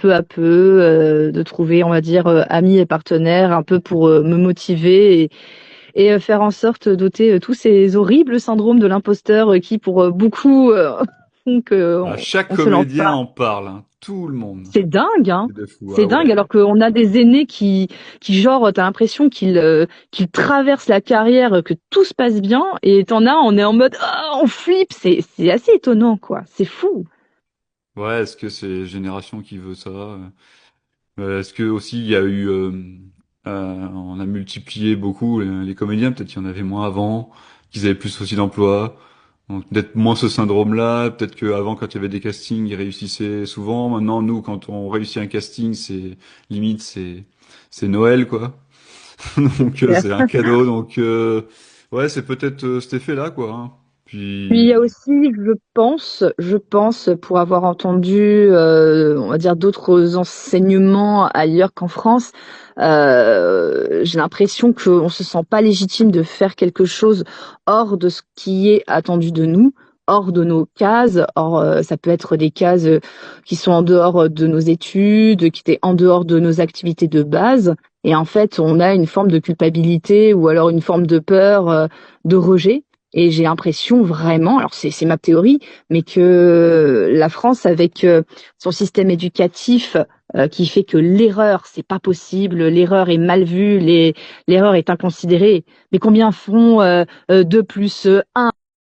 peu à peu, de trouver, on va dire, amis et partenaires un peu pour me motiver et faire en sorte d'ôter tous ces horribles syndromes de l'imposteur qui, pour beaucoup, font Ah, qu'on chaque on se lance comédien pas. en parle, hein. Tout le monde. C'est dingue, hein. C'est de fou. C'est Ah dingue, ouais. alors qu'on a des aînés qui genre, t'as l'impression qu'ils traversent la carrière, que tout se passe bien, et t'en as, on est en mode, ah, on flippe. C'est assez étonnant, quoi. C'est fou. Ouais, est-ce que c'est Génération qui veut ça? Est-ce que aussi il y a eu, on a multiplié beaucoup les comédiens, peut-être qu'il y en avait moins avant, qu'ils avaient plus aussi d'emplois, donc peut-être moins ce syndrome-là, peut-être qu'avant quand il y avait des castings, ils réussissaient souvent. Maintenant, nous, quand on réussit un casting, c'est limite c'est Noël quoi. Donc c'est un cadeau, donc ouais, c'est peut-être cet effet-là quoi. Hein. Puis il y a Puis aussi, je pense, pour avoir entendu, on va dire d'autres enseignements ailleurs qu'en France, j'ai l'impression qu'on se sent pas légitime de faire quelque chose hors de ce qui est attendu de nous, hors de nos cases. Or, ça peut être des cases qui sont en dehors de nos études, qui étaient en dehors de nos activités de base. Et en fait, on a une forme de culpabilité ou alors une forme de peur, de rejet. Et j'ai l'impression vraiment, alors c'est ma théorie, mais que la France, avec son système éducatif qui fait que l'erreur, c'est pas possible, l'erreur est mal vue, l'erreur est inconsidérée. Mais combien font 2 plus 1